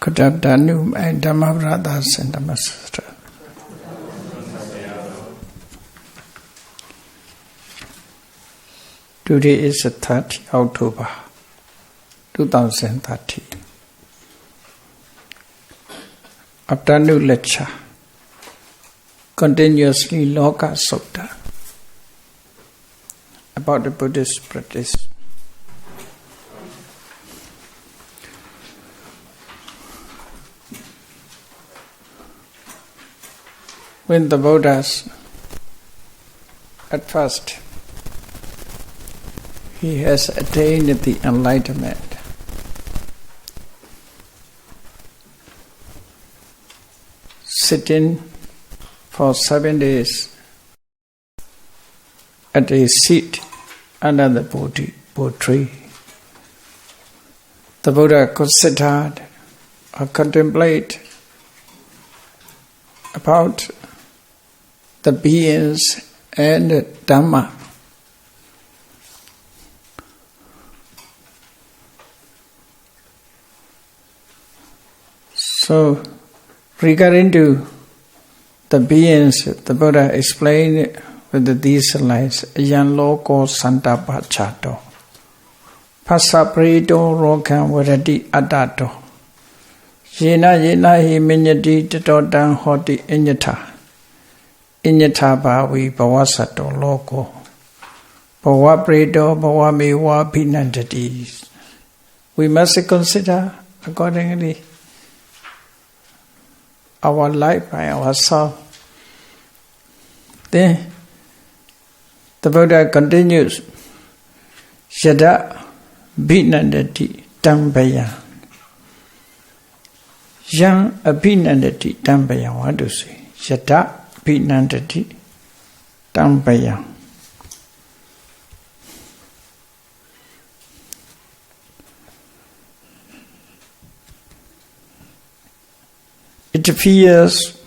Good afternoon, my Dhamma brothers and Dhamma sisters. Today is the 30th October 2013. Afternoon lecture. Continuously Loka Sutta about the Buddhist practice. When the Buddhas, at first, he has attained the enlightenment. Sitting for 7 days at a seat under the Bodhi tree, the Buddha considered or contemplate about the beings and the Dhamma. So, regarding to the beings, the Buddha explained with these lines: Yan loko santapachato, pasapredo rokan varati adato, yena hi minyati tatodan hoti inyata. Inyata bhavi bhavasato loko bhavapredo bhavamewa bhinandati. We must consider accordingly our life by ourselves. Then the Buddha continues, Yada bhinandati tambaya. Yang abhinandati tambaya. What to say? Yada bhinandati tambaya. It fears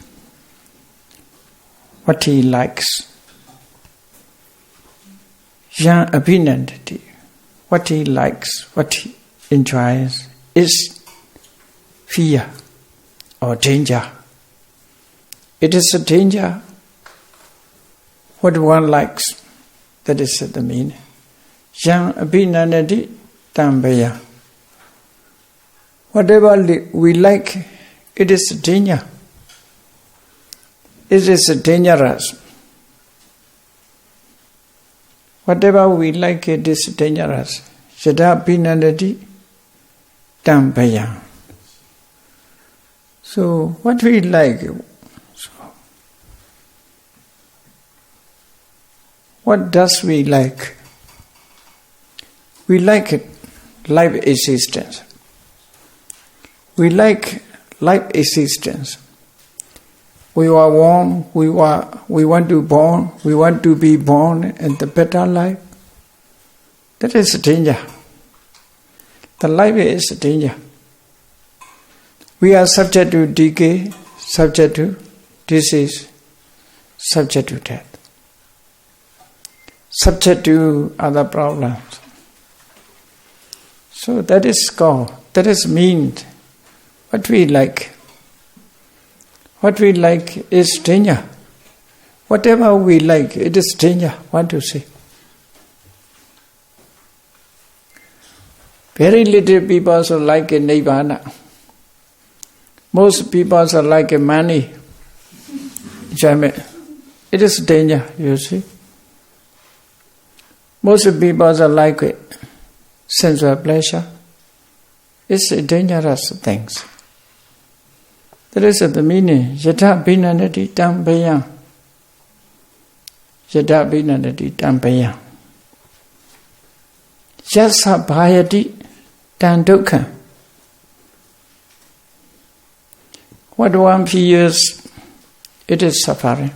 what he likes. Yang abhinandati, what he likes, what he enjoys, is fear or danger. It is a danger. What one likes, that is the meaning. Yang abhinandati tambaya. Whatever we like, it is a danger. It is dangerous. Whatever we like, it is dangerous. Yada bhinandati tambaya. So, what we like, what does we like? We like it, life existence. We like life existence. We are born, we want to be born in the better life. That is a danger. The life is a danger. We are subject to decay, subject to disease, subject to death, subject to other problems. So that is called, that is mean what we like. What we like is danger. Whatever we like, it is danger. What to say? Very little people also like Nibbana. Most people also like money. It is danger, you see. Most people also like it. Sensual pleasure. It's dangerous things. That is the meaning. Yada bhinandati tambaya. Yada bhinandati tambaya. Yasa bhayati dandukha. What one fears, it is suffering.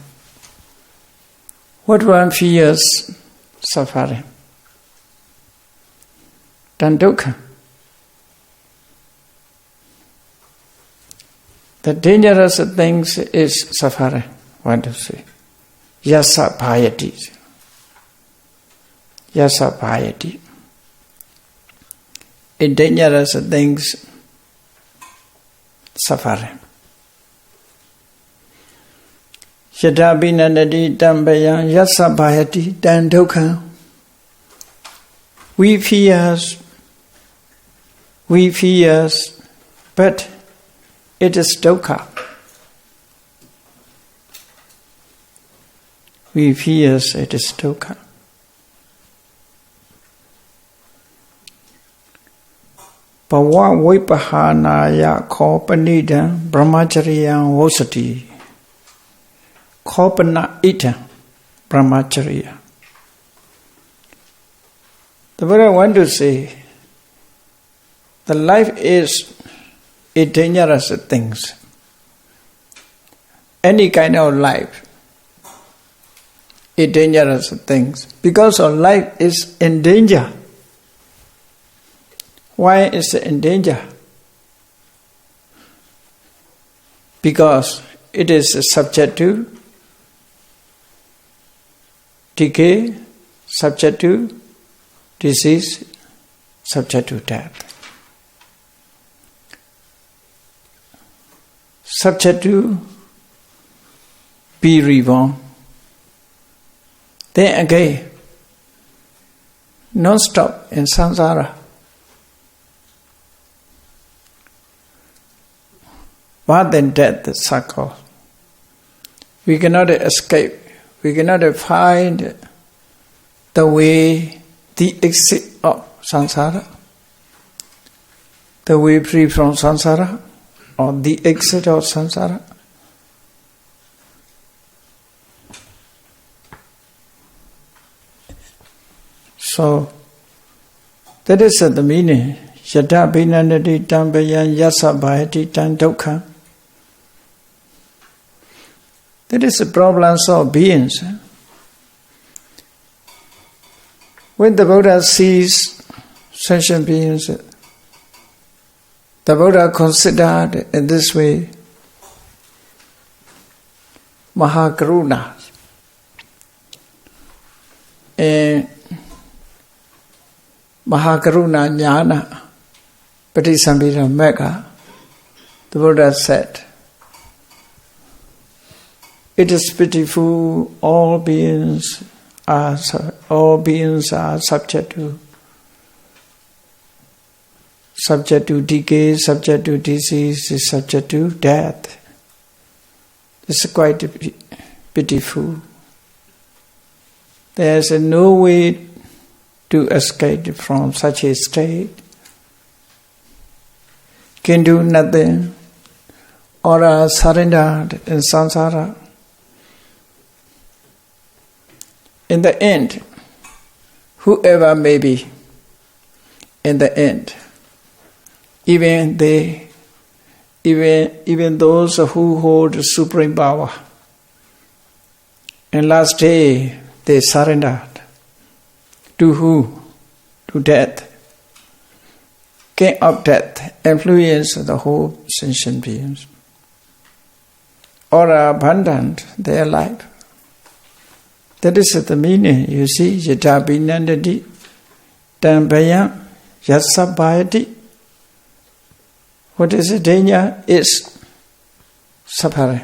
What one fears, suffering. Dandukha. The dangerous things is suffering. What to say? Yasa bhayati. Yasa bhayati. In dangerous things suffering. Yata binandati tambaya yasa bhayati dandokha. We fear, but it is dukkha. We fear, it is dukkha. Bhava vipahanaya kopanida brahmacharya vosati. Kopana ita brahmacharya. The Buddha want to say, the life is a dangerous thing. Any kind of life, a dangerous thing. Because our life is in danger. Why is it in danger? Because it is subject to decay, subject to disease, subject to death. Subject to be reborn. Then again, non-stop in samsara. More than death, the cycle. We cannot escape. We cannot find the way, the exit of samsara, the way free from samsara, or the exit of samsara. So, that is the meaning. Yata binandati tambayan yasa bhayati tan dukkha. That is the problems of beings. When the Buddha sees sentient beings, the Buddha considered in this way Mahakaruna. And Mahakaruna Jnana Patisambhita Megha, the Buddha said, it is pitiful, all beings are subject to decay, subject to disease, subject to death. It's quite pitiful. There is no way to escape from such a state. Can do nothing or are surrendered in samsara. In the end, whoever may be, in the end, even those who hold supreme power, and last day they surrendered. To who? To death. King of death influenced the whole sentient beings. Or abandoned their life. That is the meaning, you see, yata binandati tambaya yasa bhayati. What is the danger? Is suffering.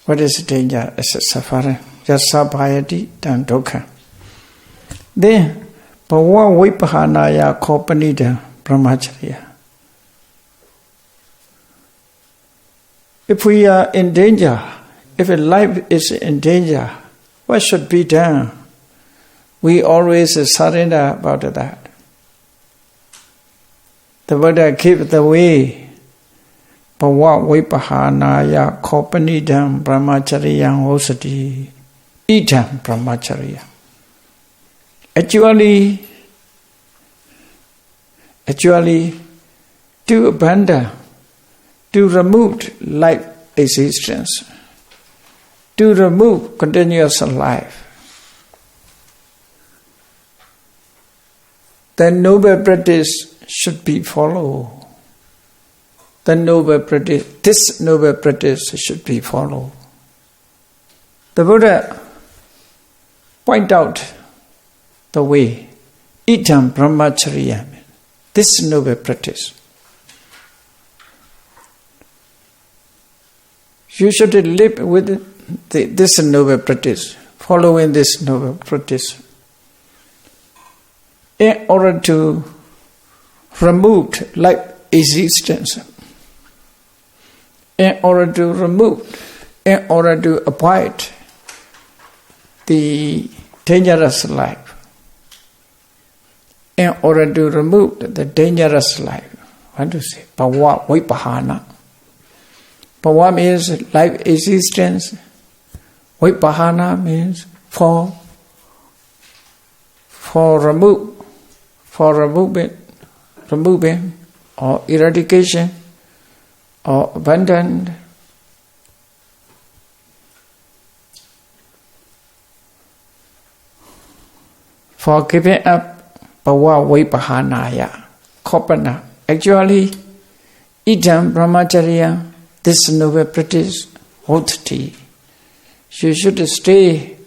What is the danger? Is suffering. Yasa bhayati tan dukkha. Then, bhava vipahanaya kopanida brahmacharya. If we are in danger, if a life is in danger, what should be done? We always surrender about that. The Buddha gave the way. Bhava vipahanaya kopanidam brahmacharyam osati idam brahmacharya. Actually, to abandon, to remove life existence, to remove continuous life, the noble practice should be followed. This noble practice should be followed. The Buddha point out the way, idam brahmacharya, this noble practice. You should live with this noble practice, following this noble practice, in order to remove life existence, in order to avoid the dangerous life, in order to remove the dangerous life. What do you say? Bhava vipahana. Bhava means life existence. Vipahana means for removing or eradication or abandon. For giving up bhava vipahanaya, kopana. Actually, idam brahmacharya, this noble practice, odhti. You should stay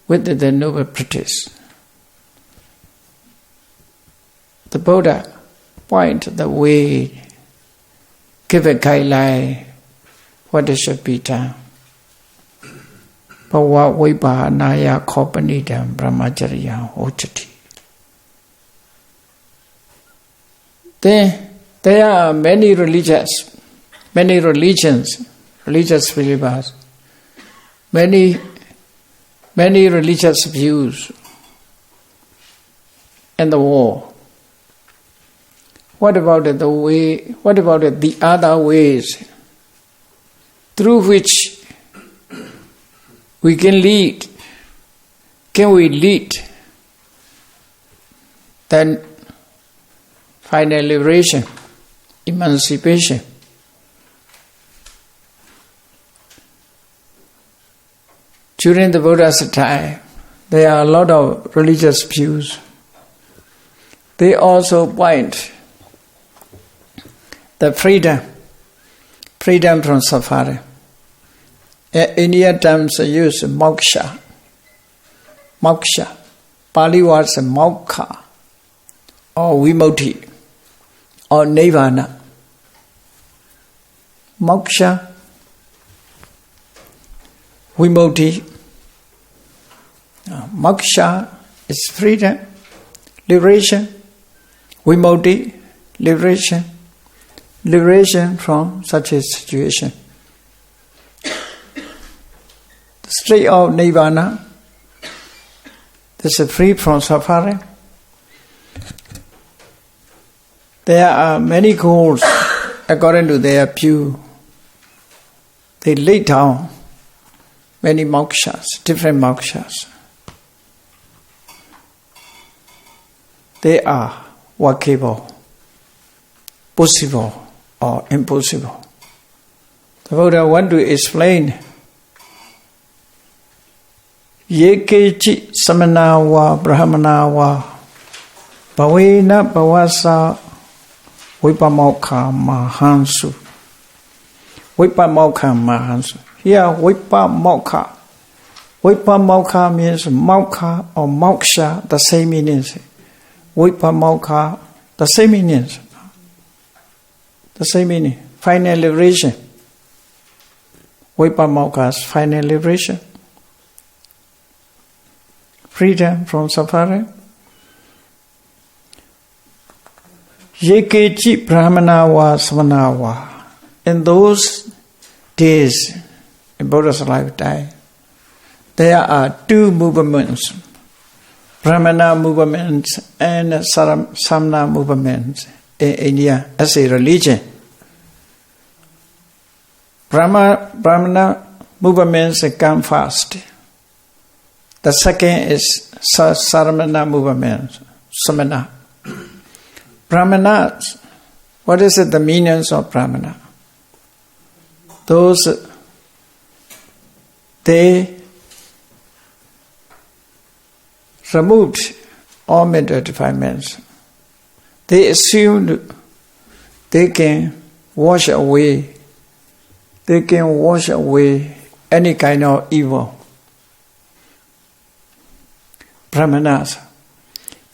with the noble practice. The Buddha point the way, give a guideline, what should be done. Bhava vipahanaya kopanidam brahmacharya odhti. Then there are many religions, religious believers, many religious views in the world. What about the other ways through which we can lead? Can we lead then final liberation, emancipation? During the Buddha's time, there are a lot of religious views. They also point the freedom from suffering. In Indian terms, they use moksha. Pali words moksha or vimukti or Nibbana. Moksha, vimukti. Moksha is freedom, liberation. Vimukti, liberation from such a situation. The state of Nibbana, this is free from suffering. There are many goals according to their view. They lay down many mokshas, different mokshas. They are workable, possible or impossible. The Buddha want to explain Yekechi samana wa brahmana wa bhavena bhavasa vipamokha mahansu. Vipamokha mahansu. Here vipamokha. Vipamokha means mokha or moksha, the same meanings. Vipamokha, the same meanings. The same meaning. Final liberation. Vipamokha's final liberation. Freedom from suffering. Yekechi brahmana wa samana wa. In those days, in Buddha's lifetime, there are two movements. Brahmana movement and Samana movement in India as a religion. Brahmana movements come first. The second is Saramana movement, Samana. Brahmanas, what is the meanings of Brahmana? Those, they removed all mental defilements. They assumed they can wash away any kind of evil. Brahmanas.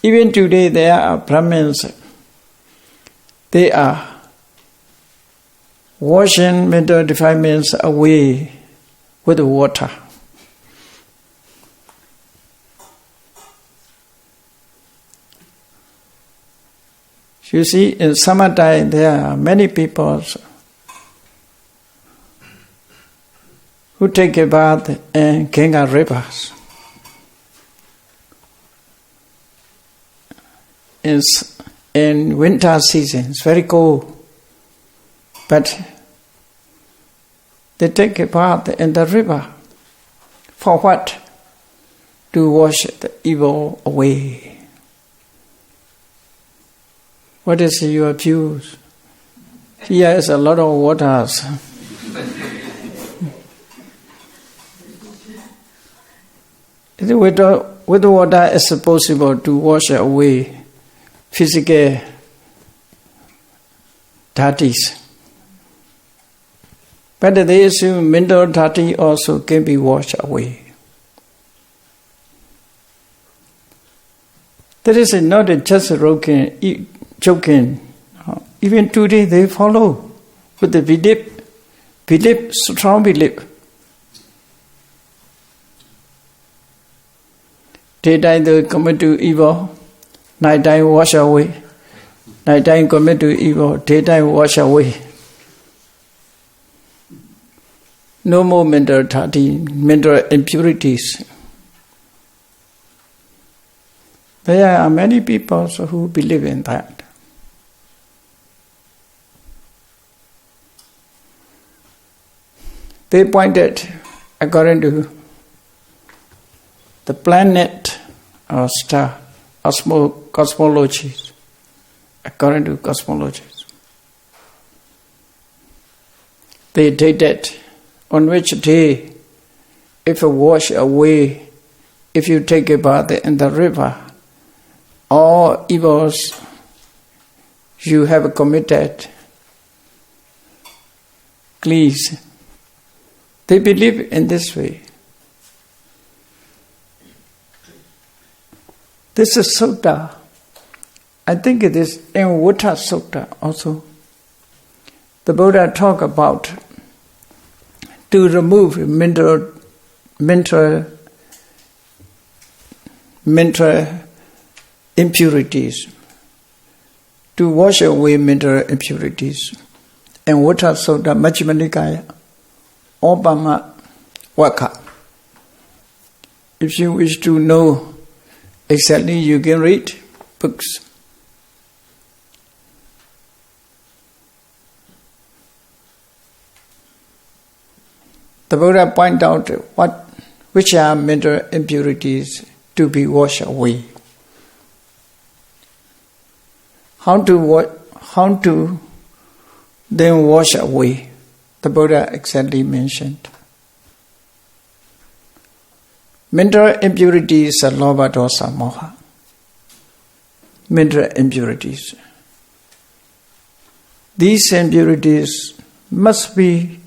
Even today there are Brahmins. They are washing mental defilements away with water. You see, in summertime there are many people who take a bath in Ganga rivers. In winter season, it's very cold, but they take a bath in the river. For what? To wash the evil away. What is your views? Here is a lot of waters. With water it's possible to wash away physical dirties. But they assume mental dirty also can be washed away. That is not just joking. Even today they follow with the belief, strong belief. Daytime they commit to evil, nighttime wash away. Nighttime commit to evil, daytime wash away. No more mental dirty, mental impurities. There are many people who believe in that. They pointed, according to the planet or star, cosmologies, according to cosmologies. They dated on which day, if you wash away, if you take a bath in the river, all evils you have committed, cleanse. They believe in this way. This is sutta. I think it is in Water Sutta also. The Buddha talk about to remove mental impurities, to wash away mental impurities. And Water Sutta, Majjhima Nikaya, Obama Waka. If you wish to know exactly, you can read books. The Buddha point out which are mental impurities to be washed away. How to then wash away? The Buddha exactly mentioned. Mental impurities are lobha, dosa, moha. Mental impurities. These impurities must be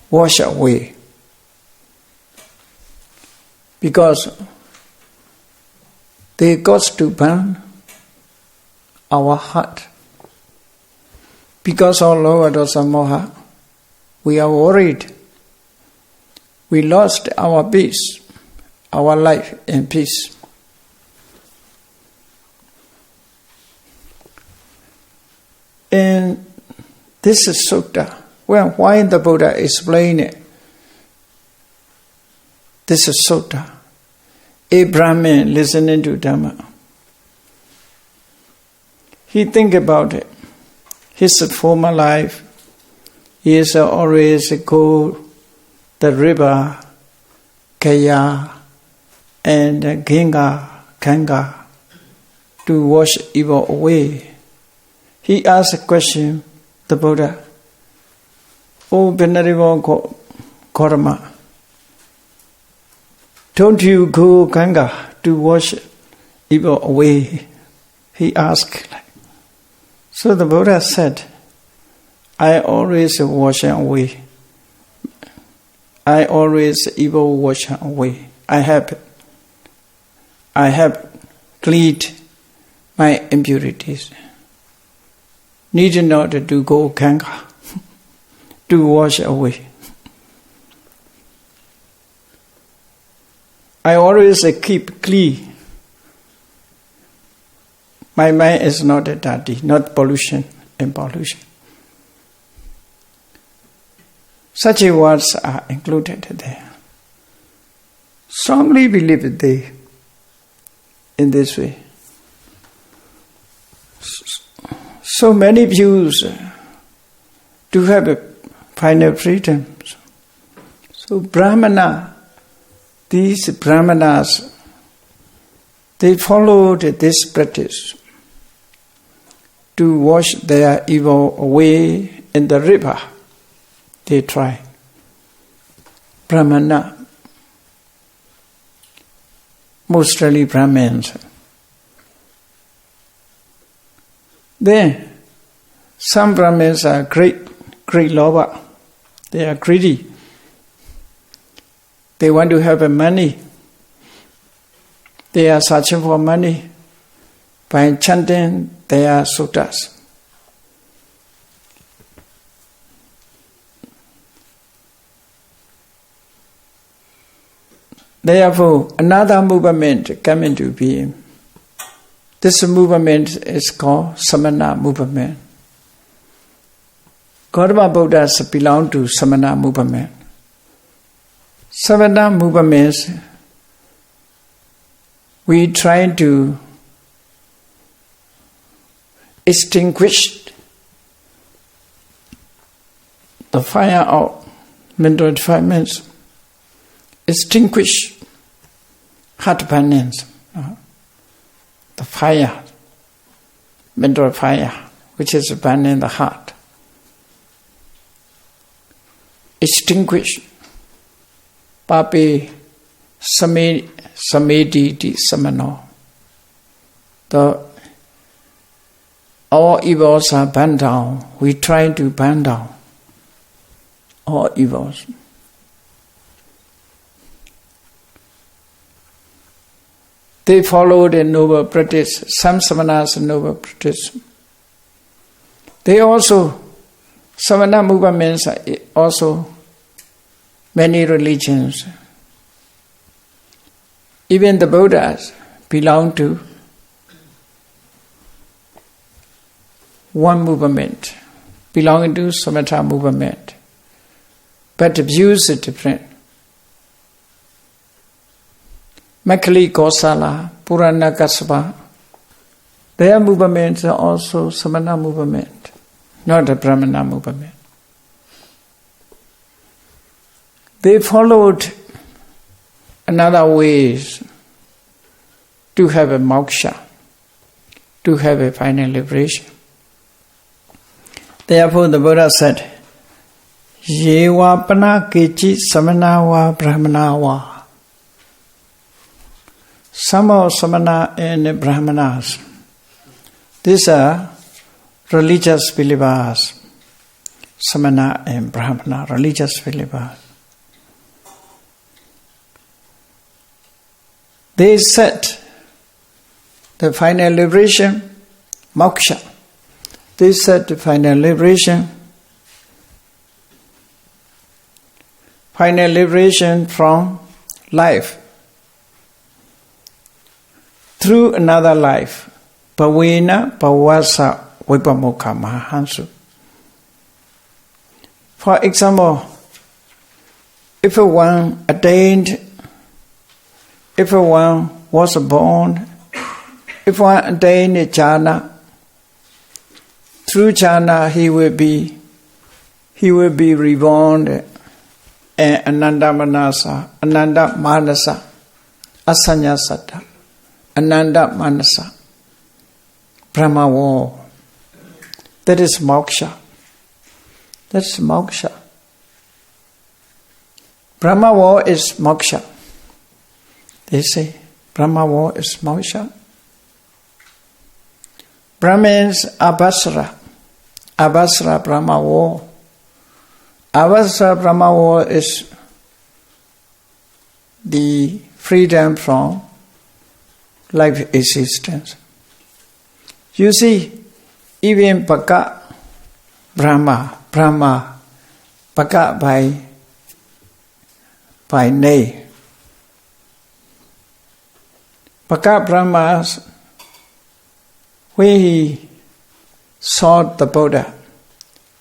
washed away, because they cause to burn our heart. Because of lobha, dosa, moha, we are worried. We lost our peace, our life in peace. And this is sutta. Well, why the Buddha explain it? This is sutta. A Brahmin listening to Dhamma, he think about it. His former life, he is always go the river, Kaya, and Ganga, to wash evil away. He asked a question, the Buddha, "Oh, Venerable Gautama, don't you go Ganga to wash evil away?" He asked. So the Buddha said, "I always wash away. I always evil wash away. I have cleaned my impurities. Need not to go Ganga." to wash away. I always keep clean. My mind is not dirty, not pollution and pollution. Such words are included there. Strongly believe they in this way. So many views to have a final freedom. So these Brahmanas, they followed this practice to wash their evil away in the river. They try. Brahmana, mostly Brahmins. Then, some Brahmins are great lover. They are greedy. They want to have money. They are searching for money by chanting their suttas. Therefore, another movement came into being. This movement is called Samana movement. Gautama Buddhas belong to Samana movement. Samana movements, we try to extinguish the fire of mental defilements, extinguish heart burnings, the fire, mental fire, which is burning the heart. Extinguish. Papi samediti samano. All evils are burned down. We try to burn down all evils. They followed a noble practice. Some samanas noble practice. They also, samana movements are also many religions. Even the Buddhas belong to one movement, belonging to Samatha movement. But the views are different. Makali Kosala, Purana Kasapa, their movements are also Samana movement, not the Brahmana movement. They followed another ways to have a moksha, to have a final liberation. Therefore the Buddha said, Yewa pana kechi samana wa brahmana wa. Some are samana and brahmanas. These are religious believers. Samana and brahmana, religious believers. They said the final liberation, moksha. They said the final liberation from life through another life. Pavena pavasa vipamukha mahansu. For example, if one was born, if one attained jhana, through jhana he will be reborn and Ananda Manasa, Asanyasata, Ananda Manasa, Brahma war. That is moksha. That's moksha. Brahma war is moksha. They say Brahma war is moksha. Brahmins Abhasra Brahma war. Abhasra Brahma war is the freedom from life existence. You see, even Bhaka Brahma Baka by name. Baka Brahmas, when he saw the Buddha,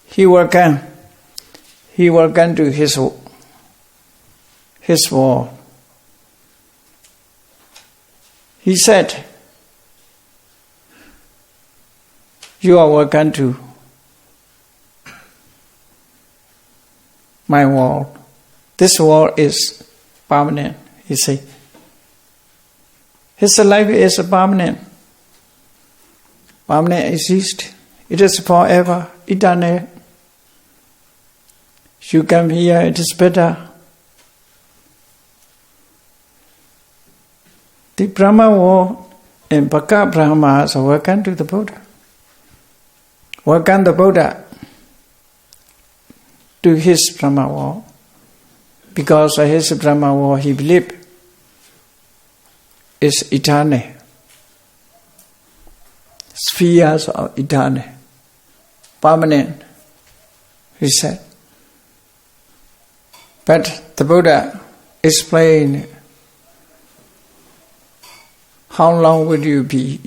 he welcomed to his wall. He said, "You are welcome to my wall. This wall is permanent," he said. His life is permanent. Permanent exists. It is forever, eternal. You come here, it is better. The Brahma wall and Baka Brahmas are welcome to the Buddha. Welcome the Buddha to his Brahma wall. Because his Brahma wall, he believed, is eternal. Spheres are eternal. Permanent, he said. But the Buddha explained, how long will you be?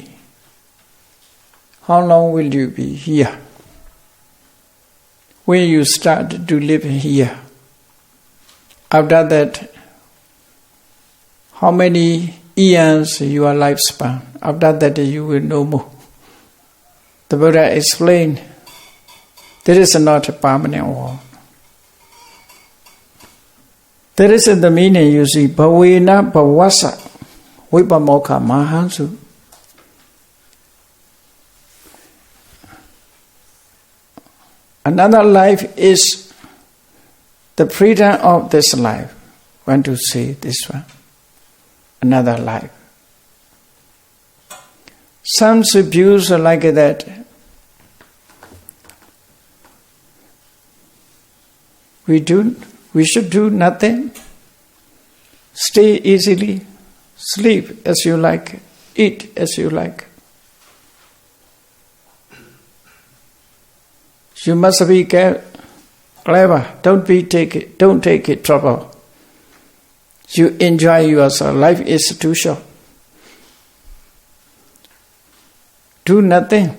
How long will you be here? When you start to live here, after that, how many years your lifespan? After that, you will know more. The Buddha explained, there is not a permanent world. There is the meaning, you see, Bhavena Bhavasa Vipamokha Mahansu. Another life is the freedom of this life. I want to say this one. Another life. Some views are like that. We should do nothing. Stay easily. Sleep as you like. Eat as you like. You must be clever. Don't take it trouble. You enjoy yourself. Life is too short. Do nothing.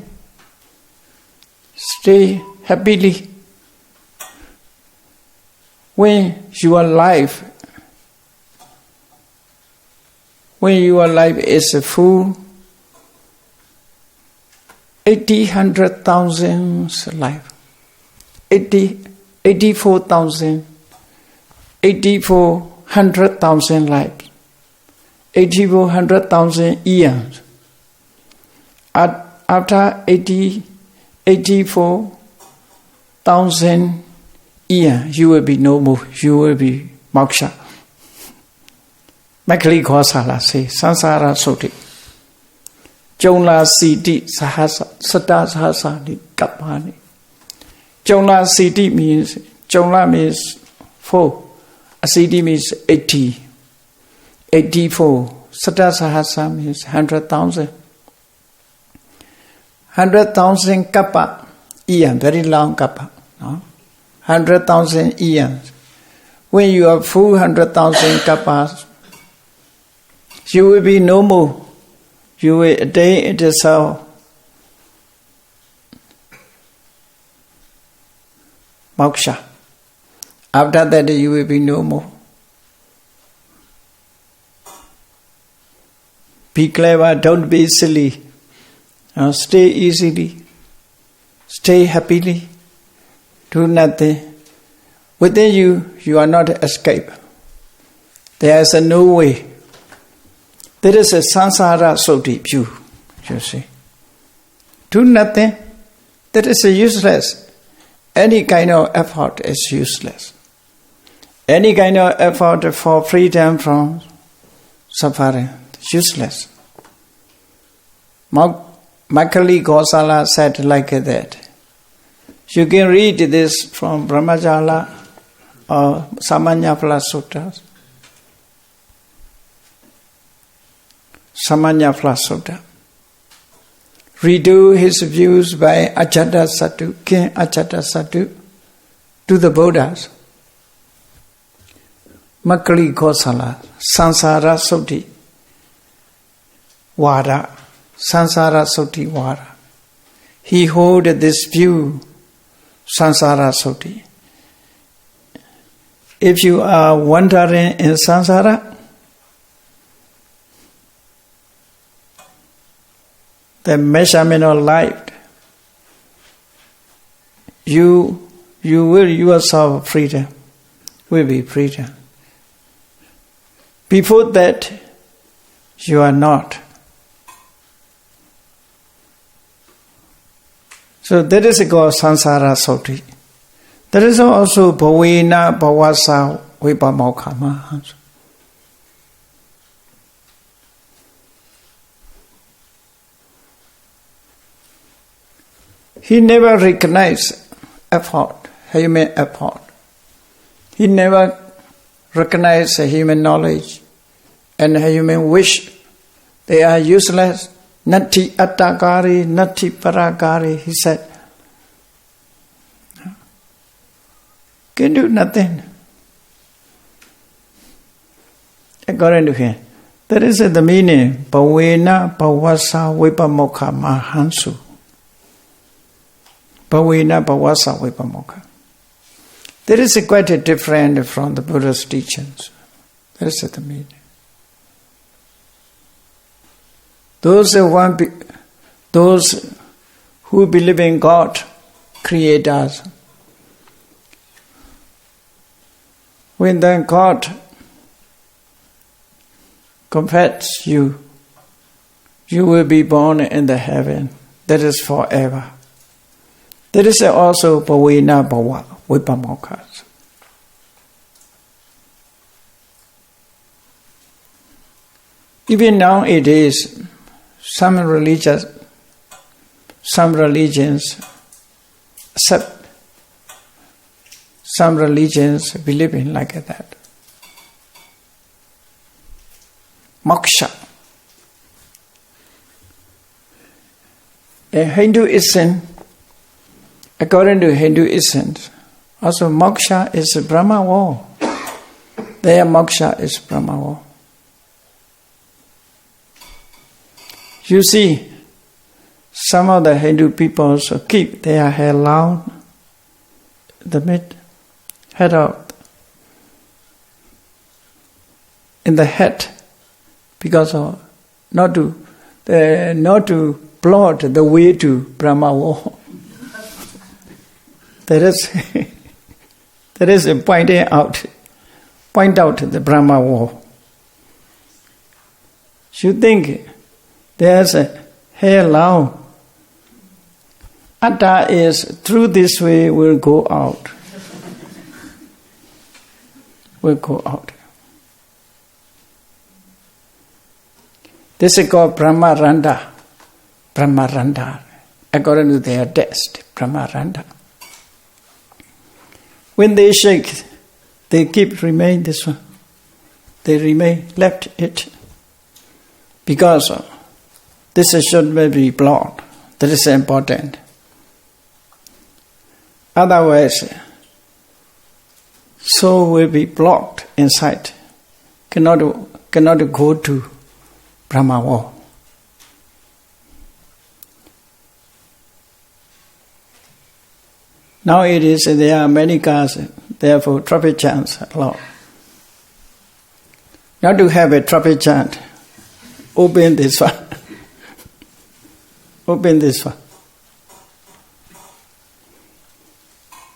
Stay happily. When your life is full, 100,000 life. 84,000 lives, 84,000 years. After 84,000 years, you will be no more. You will be moksha. Makali Khosala say, Sansara Soti. Jongla Siti Sahasa, Sata Sahasa ni Kapani. Jongla Siti means, Jongla means 4. Asiti means 80. 84. Sata Sahasa means 100,000. 100,000 kappa. Ian, very long kappa. No? 100,000 years. When you are full 100,000 kappas, you will be no more. You will attain it yourself. Moksha. After that, you will be no more. Be clever, don't be silly. Stay easily. Stay happily. Do nothing. Within you are not escape. There is no way. There is a sansara soti view, you see. Do nothing. That is useless. Any kind of effort is useless. Any kind of effort for freedom from suffering is useless. Makali Gosala said like that. You can read this from Brahmajala or Samanyaphala Sutras. Samanyaphala Sutta. Redo his views by Ajata Satu, King Ajata Satu, to the Buddhas. Makali Kosala, Sansara Soti Vada, Sansara Soti Vada. He hold this view, Sansara Soti. If you are wandering in samsara, the measurement of life, you will yourself freedom, will be freedom. Before that, you are not. So that is called Sansara Soti. There is also Bhavena Bhavasa Vipamokama. He never recognized effort, human effort. He never recognized human knowledge and human wish. They are useless. Nati attakari, nati parakari, he said. Can do nothing. According to him, that is the meaning. Bhavena bhavasa vipamokha mahansu. Bhavena bhavasa vipamokha. That is quite different from the Buddha's teachings. That is the meaning. Those who believe in God, create us. When then God confess you, you will be born in the heaven. That is forever. That is also Bhavena Bhava Vipamokha. Even now it is some religions accept, some religions believe in like that. Moksha. In Hinduism, according to Hinduism, also moksha is Brahma war. Their moksha is Brahma war. You see, some of the Hindu people keep their hair long, head out, in the head, because of not to block the way to Brahma war. That is point out the Brahma war. You think there's a hair long. Atta is through this way will go out. Will go out. This is called Brahmaranda. Brahmaranda. According to their text, Brahmaranda. When they shake, they remain this one. They left it. Because this should be blocked. That is important. Otherwise, soul will be blocked inside. Cannot go to Brahma war. Now there are many cars, therefore traffic jams a lot. Not to have a traffic jam, open this one. Open this one.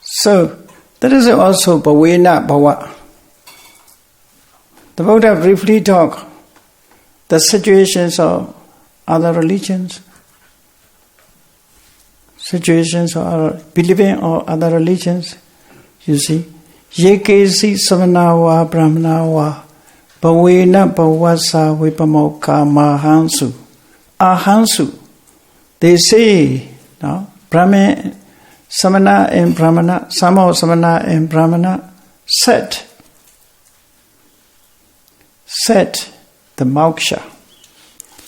So, that is also Bhavena Bhava. The Buddha briefly talked the situations of other religions, situations of believing or other religions. You see, Yekesi Savanawa Brahmanawa Bhavena Bhavasa Vipamokha Mahansu Ahansu. They say, no, Brahman, Samana and Brahmana, Samo Samana and Brahmana set the moksha,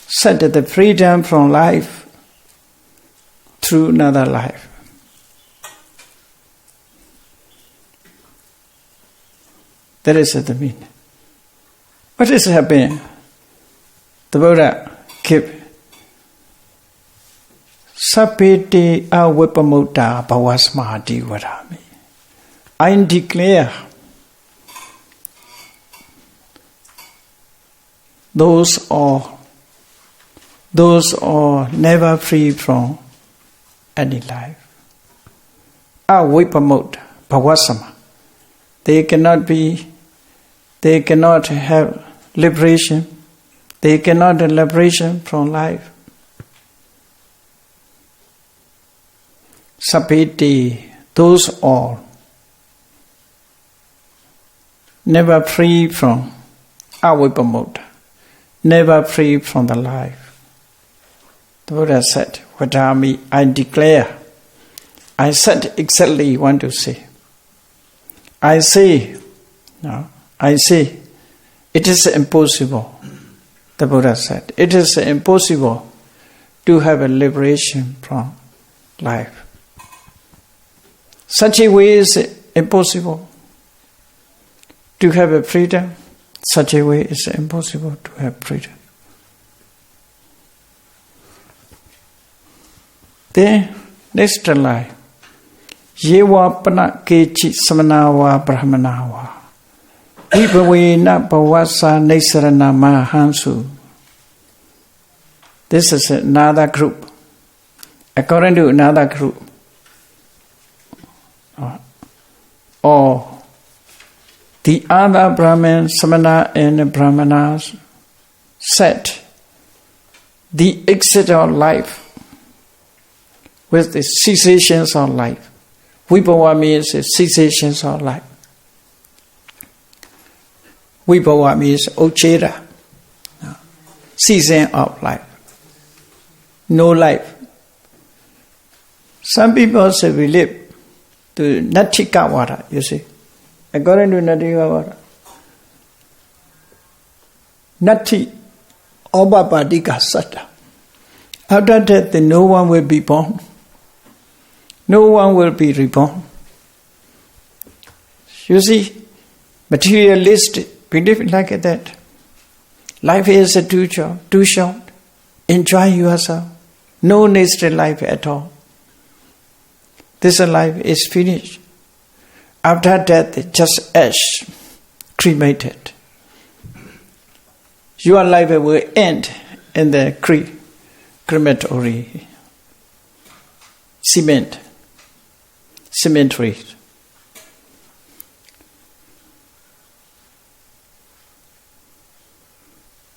set the freedom from life through another life. That is the meaning. What is happening? The Buddha kept Sapete awipamutta bhavasmati vadami. I declare those are never free from any life. Awipamutta bhavasama. They cannot have liberation. They cannot have liberation from life. Sapeti, those all never free from avipamutta, never free from the life. The Buddha said, Vadami, I declare. I said exactly what to say. I say, it is impossible. The Buddha said, it is impossible to have a liberation from life. Such a way is impossible to have a freedom. Such a way is impossible to have freedom. Then, next line. Yewa pana kechi samanawa brahmanawa. Vipavena bhavasa nesarana mahansu. This is another group. According to another group, or the other Brahmins, Samana and Brahmanas said the exit of life with the cessations of life. Vibhava means cessations of life. Vibhava means uchera, season of life. No life. Some people say we live to Natikavara, you see. According to Natikavara, Nati Obapadika Sata. After death, no one will be born. No one will be reborn. You see, materialistic belief like that. Life is too short. Enjoy yourself. No next life at all. This life is finished. After death, just ash, cremated. Your life will end in the crematory, cemetery.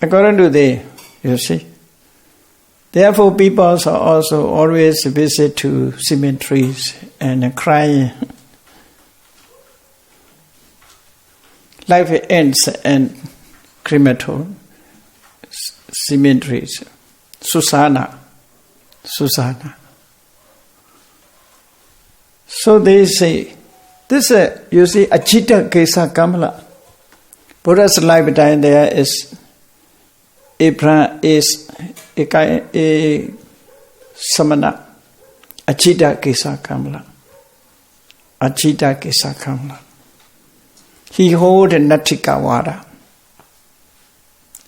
According to you see. Therefore, people are also always visit to cemeteries and cry. Life ends in crematory, cemeteries, Sasana. So they say, this you see, Achita Kesa Kamala. Buddha's lifetime there is samana. Achita Kesa Kamala. He hold a Natikavara.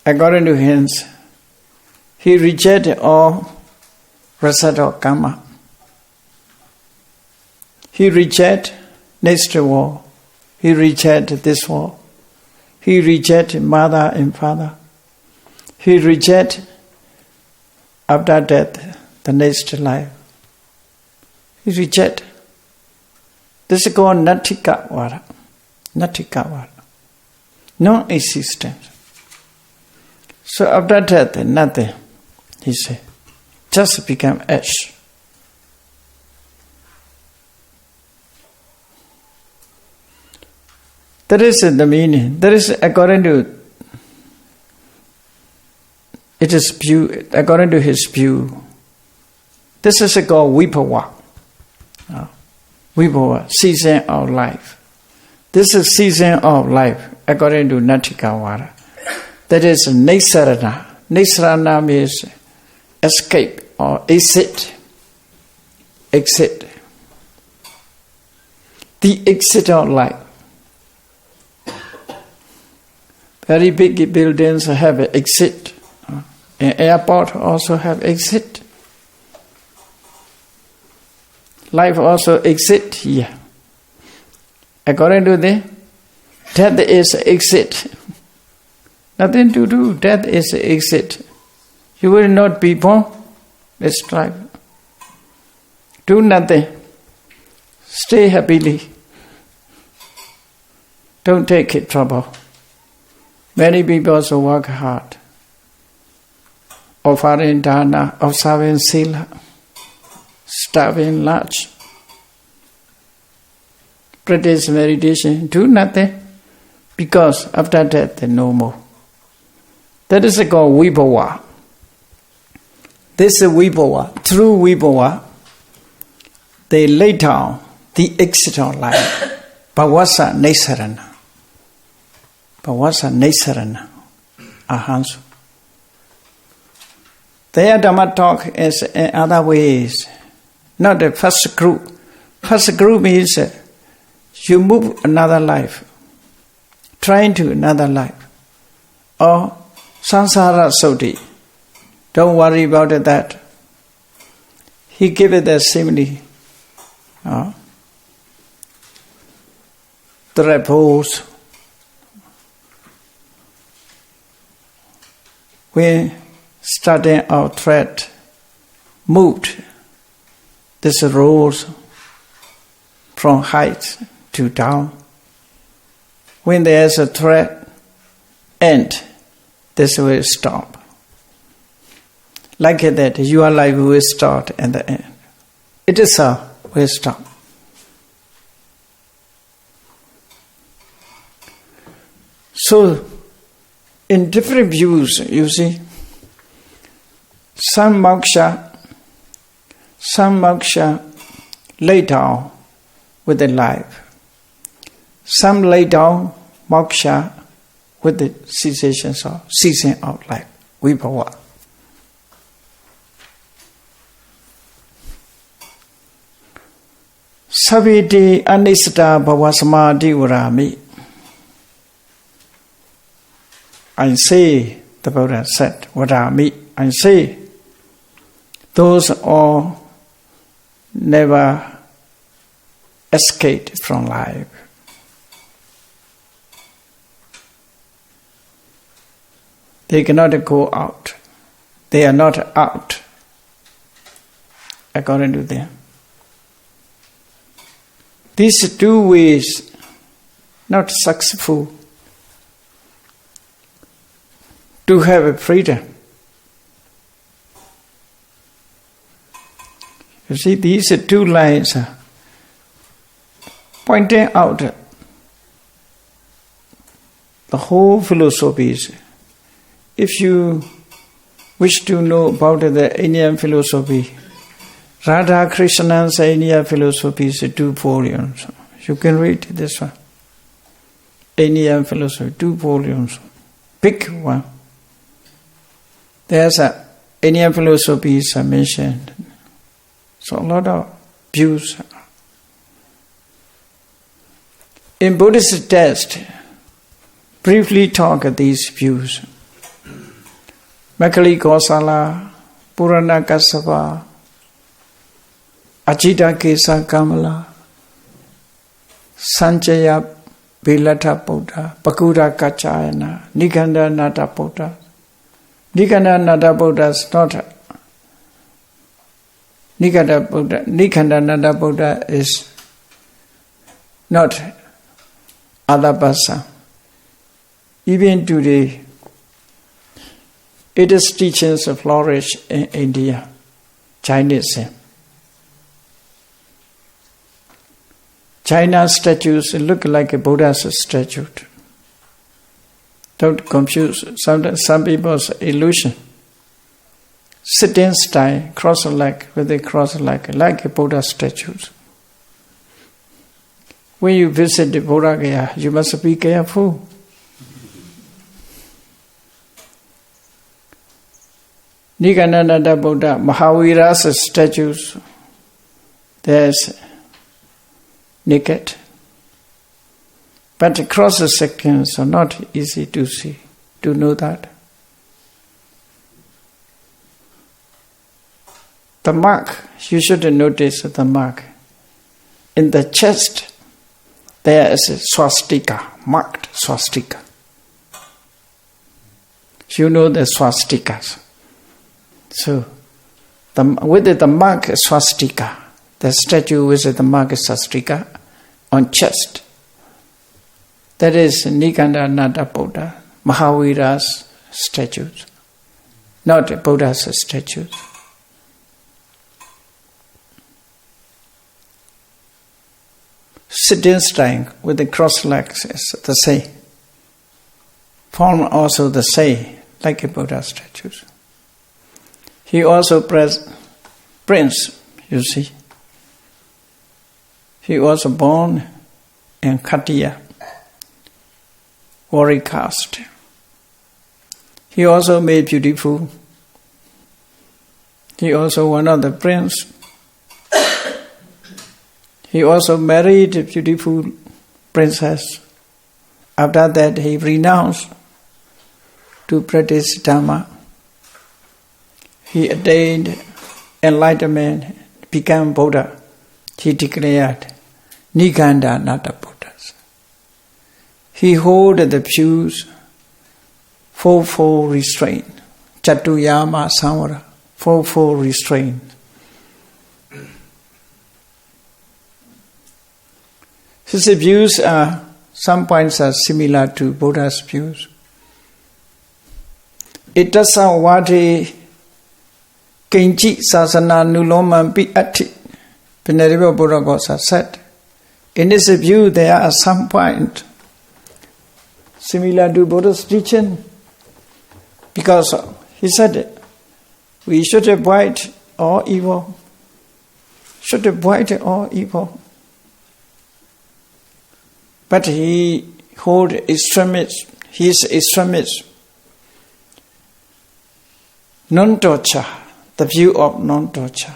According to him, he rejected all result of karma. He rejected next world. He rejected this world. He rejected mother and father. He rejected after death the next life. He rejected. This is called Natikavara. Non-existence. So after death, nothing, he said. Just become ash. That is the meaning. That is according to according to his view. This is called Vibhava. Vibhava, season of life. This is season of life, according to Natikavara. That is Nisarana. Nisarana means escape or exit. Exit. The exit of life. Very big buildings have an exit. An airport also have exit. Life also exit here. According to the death is exit. Nothing to do. Death is exit. You will not be born. Let's try. Do nothing. Stay happily. Don't take it trouble. Many people also work hard. Offering dana, observing sila, starving large. Practice meditation. Do nothing. Because after death, there's no more. That is called vibhava. This is vibhava. Through vibhava, they lay down the exit of life. Bhavasa nesarana. Bhavasa nesarana. Ahansu. Their Dhamma talk is in other ways. Not the first group. First group is you move another life. Trying to another life. Or Sansara Soti. Don't worry about that. He gave it a simile. The repose. When starting our thread, moved. This rolls from height to down. When there is a thread, end. This will stop. Like that, your life will start and the end. It is a will stop. So, in different views, you see, some moksha lay down with the life. Some lay down moksha with the ceasing of life, vibhava. Saviti anisata bhavasamadi urami. I say, the Buddha said, urami. I say, those all never escaped from life. They cannot go out. They are not out, according to them. These two ways not successful to have a freedom. You see, these two lines are pointing out the whole philosophy. If you wish to know about the Indian philosophy, Radha Krishna's Indian philosophy is 2 volumes. You can read this one. Indian philosophy, 2 volumes. Big one. There's a Indian philosophy is mentioned. So a lot of views. In Buddhist text, briefly talk of these views. Makali Kosala, Purana Kassapa, Ajita Kesa Kamala, Sanjaya Bilata Buddha, Pakura Kachayana, Nikanda Nata Buddha. Nikanda Nata Buddha is not Nikanda Nata Buddha is not Adabasa. Even today, its teachings flourish in India, Chinese. China's statues look like a Buddha's statue. Don't confuse some people's illusion. Sitting style, cross-leg with a cross-leg, like a Buddha statues. When you visit the Buddha Gaya, you must be careful. Nikananda Buddha, Mahavira's statues, there's naked. But cross sections are not easy to see. to know that. The mark, you should notice the mark. In the chest, there is a swastika, marked swastika. You know the swastikas. So, with the mark swastika, the statue with the mark swastika on chest, that is Nibbana Buddha, Mahavira's statues, not Buddha's statues. Sitting style with the cross legs is the same. Form also the same, like a Buddha statues. He also prince, you see. He was born in Khattiya, warrior caste. He also made beautiful. He also one of the prince. He also married a beautiful princess. After that, he renounced to practice Dhamma. He attained enlightenment, became Buddha. He declared, Niganda Nata Buddhas. He held the views, fourfold restraint, Chatuyama Samvara, fourfold restraint. His views are, some points are similar to Buddha's views. Itasa wati kenji sasana nuloman pi ati. Venerable Buddha Gosa said, in his view there are some points similar to Buddha's teaching, because he said we should avoid all evil. Should avoid all evil. But he hold extremist. He is extremist. Non-torture, the view of non-torture,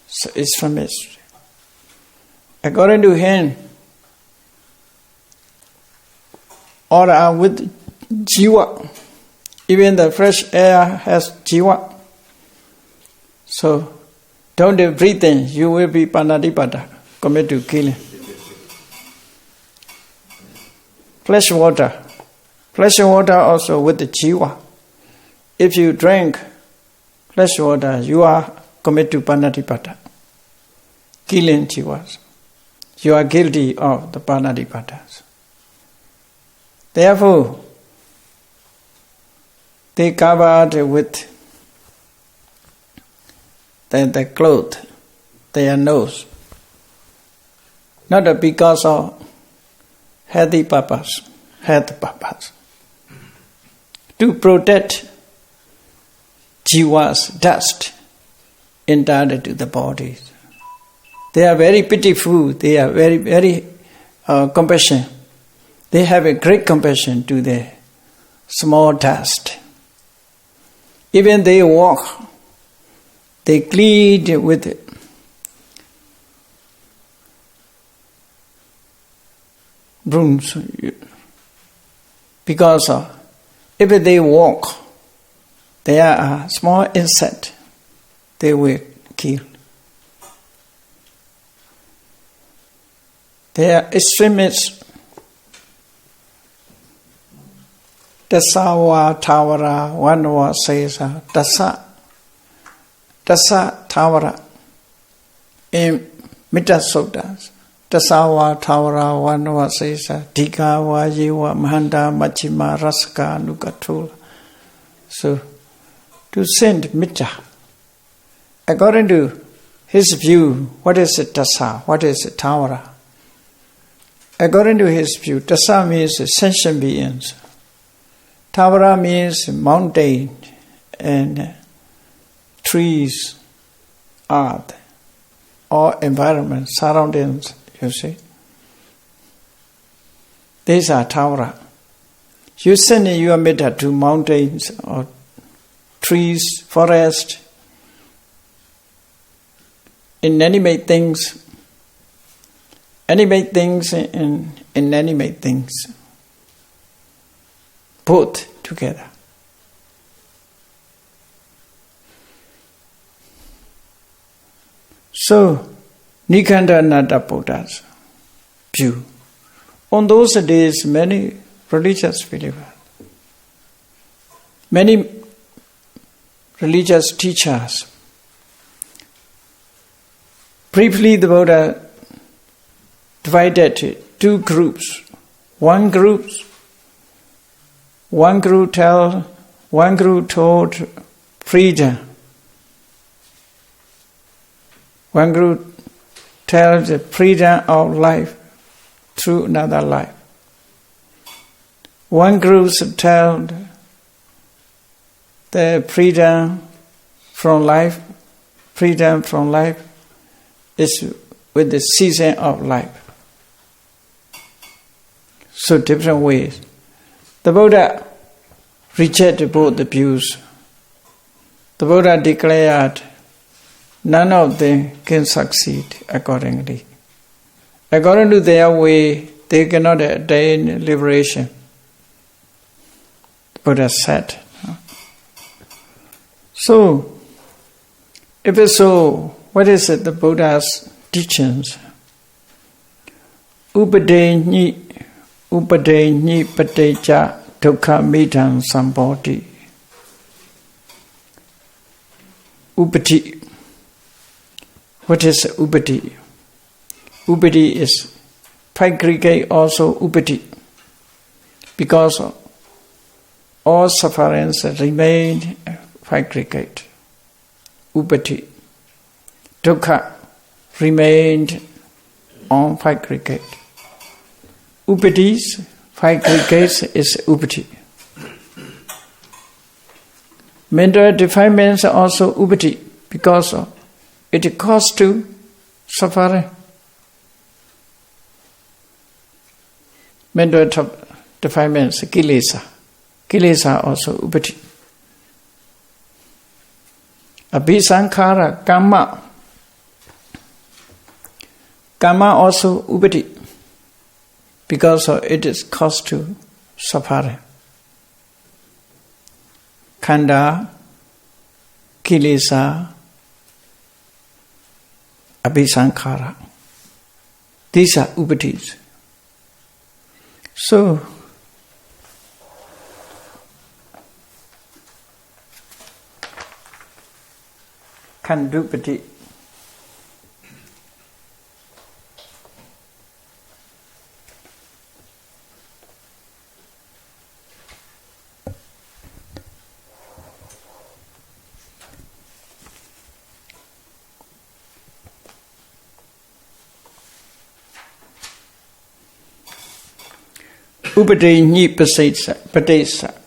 so extremist. According to him, all are with jiva. Even the fresh air has jiva. So, don't breathe in, you will be panadipada, commit to killing. Fresh water also with the jiva. If you drink fresh water, you are commit to panadipada, killing jivas. You are guilty of the panadipadas. Therefore, they covered with the cloth, their nose, not because of health purpose, to protect jiva's dust entered into the body. They are very pitiful, they are very, very compassion. They have a great compassion to the small dust. Even they walk, they clean with it. Brooms, because if they walk, there are small insect, they will kill. They are extremists. Dasawa Tavara, one word says Dasa Tavara in Metta Suttas. Dasawa Tavara, one word says Dika Vajiva Mahanda Machima Rasaka Nukatul. So, to send Mitta. According to his view, what is it Dasa? What is it Tavara? According to his view, Dasa means sentient beings. Tavara means mountain and trees, earth, or environment, surroundings, you see. These are Tavara. You send your metta to mountains or trees, forest, inanimate things, animate things and inanimate things. Both together. So, Nikandanatta Buddha's view. On those days, many religious believers, many religious teachers, briefly the Buddha divided two groups. One group told freedom. One group tells the freedom of life through another life. One group tells the freedom from life is with the season of life. So different ways. The Buddha rejected both the views. The Buddha declared none of them can succeed accordingly. According to their way, they cannot attain liberation. The Buddha said. So, if it's so, what is it, the Buddha's teachings? Upadeni pateja dukkha midang sambodhi. Upati. What is upati? Upati is aggregate also upati. Because all sufferings remain aggregate. Upati. Dukkha remained on aggregate. Upatis, aggregates is upati. Mental defilements are also upati because it costs to suffering. Mental defilements, kilesa. Kilesa also upati. Abhisankhara, karma. Karma also upati because it is cost to suffering. Khanda, kilesa, abhisankhara. These are upatis. So, khandupati. Upadeni patesa,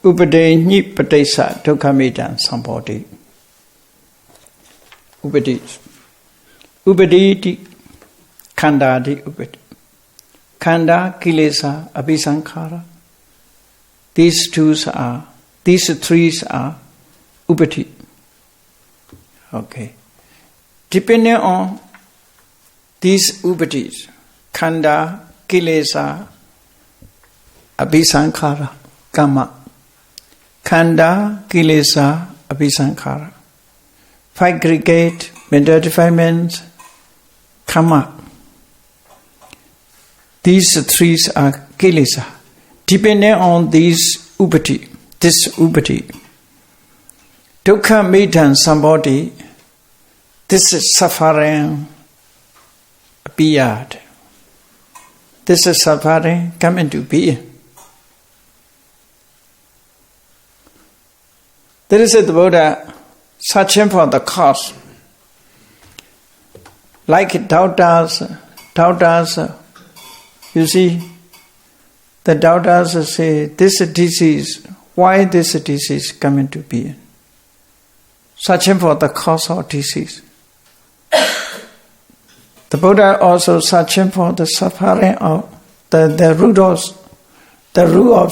upadeni patesa, dukkhamidang sambodhi. Upadis. Upaditi, khandadi upati. Khanda, kilesa, abhisankhara. These three are upati. Okay. Depending on these upatis, khanda, kilesa, abhisankhara, karma. Khanda, kilesa, abhisankhara. Aggregate, mental defilements, karma. These three are kilesa. Depending on this upati, dukkha midang sambodhi, this is suffering appeared. This is suffering come into being. There is the Buddha searching for the cause. Like doubters, you see, the doubters say, this disease, why this disease come into being? Searching for the cause of disease. The Buddha also searching for the suffering of the root of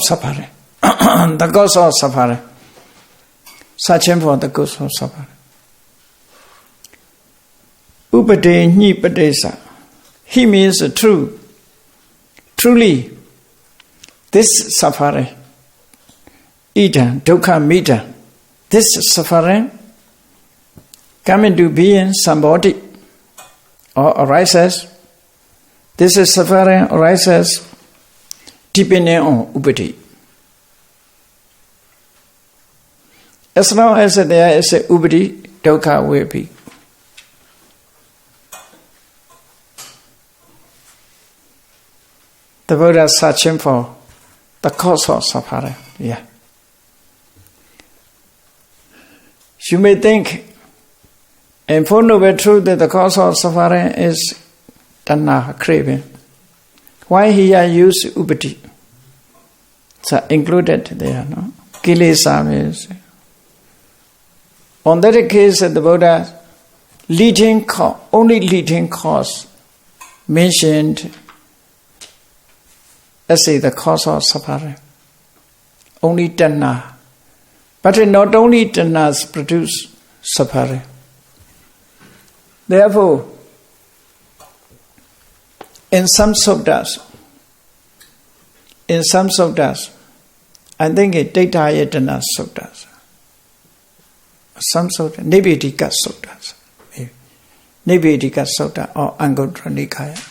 suffering, the cause of suffering. Searching for the cause of suffering. Upade padesa. He means true. Truly, this suffering idam, dukkha midam. This suffering coming to being somebody or arises. This is suffering arises depending on upati. As long as there is a upati, dukkha will be. The Buddha is searching for the cause of suffering. Yeah. You may think, in Four Noble Truth, that the cause of suffering is Dhamma, craving. Why here use upati? So included there, no? Kilesa means. On that case, the Buddha only leading cause mentioned as the cause of suffering. Only Dhamma. But not only Dhammas produce suffering. Therefore, in some suttas, I think it Dhamma suttas. Some sutta, Nibbana suttas. Nibbana sutta or Anguttara Nikaya.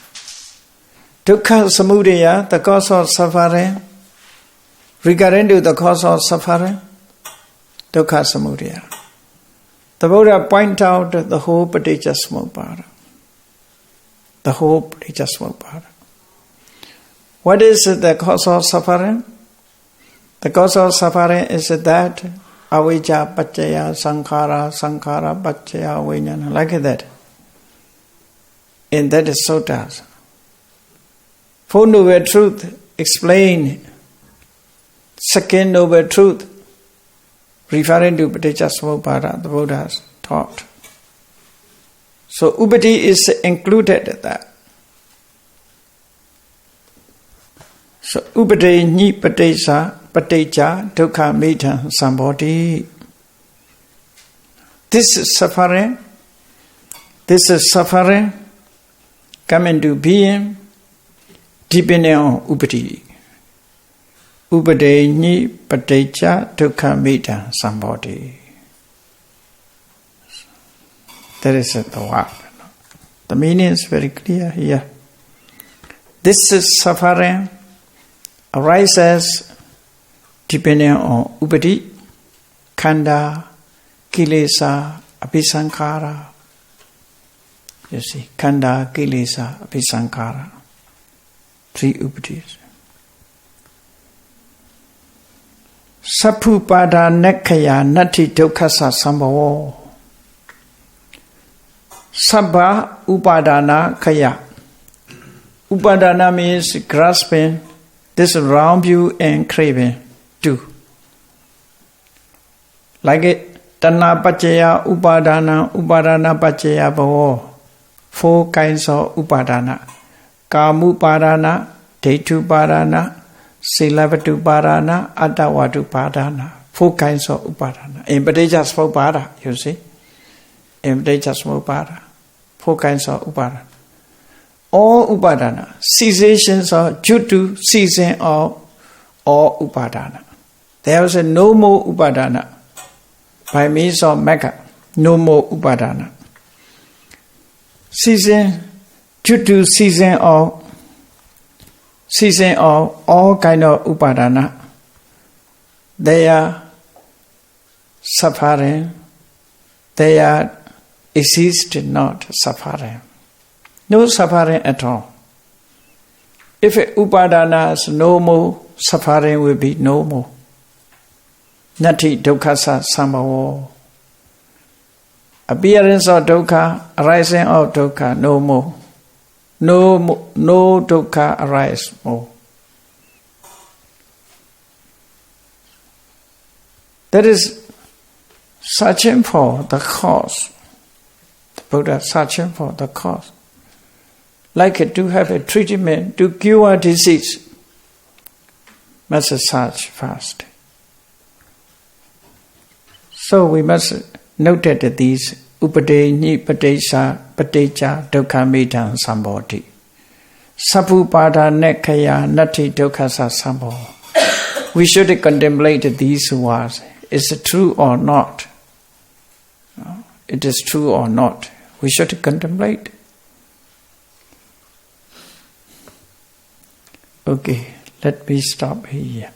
Dukkha samudaya, the cause of suffering, regarding to the cause of suffering, dukkha samudaya. The Buddha point out the whole paticcasamuppada. The whole paticcasamuppada. What is the cause of suffering? The cause of suffering is that avijja paccaya sankhara, sankhara paccaya vijnana, like that. In that is suttas. Four Noble Truth explain second Noble Truth, referring to paticcasamuppada, the Buddha has taught. So upati is included in that. So upati nyi paticca dukkha midam sambodhi. This is suffering coming to being depending on upati. Upati nyi paticca dukkha midam sambodhi. That is the word. The meaning is very clear here. This is suffering arises depending on upati, khanda, kilesa, abhisankhara. You see, khanda, kilesa, abhisankhara. 3 upatis. Sappupada nekkaya natti dukkhasa sambhavo. Sabba upadana kaya. Upadana means grasping, this round view and craving too. Like it, Tanna paccaya upadana paccaya bhavo. 4 kinds of upadana. Kamupadana, Dhetupadana, Silavatupadana, Attavatupadana. 4 kinds of upadana. In paticcasamuppada, you see. In paticcasamuppada, 4 kinds of upadana. All upadana, cesations of due to ceasing of all upadana. There is no more upadana by means of Magga, no more upadana. Ceasing due to ceasing of all kind of upadana. They are suffering. They are exist not suffering. No suffering at all. If upadana is no more, suffering will be no more. Natti dukkhasa sambhavo. Appearance of dukkha, arising of dukkha, no more. No dukkha arise more. That is searching for the cause. The Buddha searching for the cause. Like to have a treatment to cure disease, must search first. So we must note that these upati nyi paticca dukkha midam sambodhi. Sappupada nekkaya natti dukkhasa sambhavo. We should contemplate these words. Is it true or not? It is true or not. We should contemplate. Okay, let me stop here.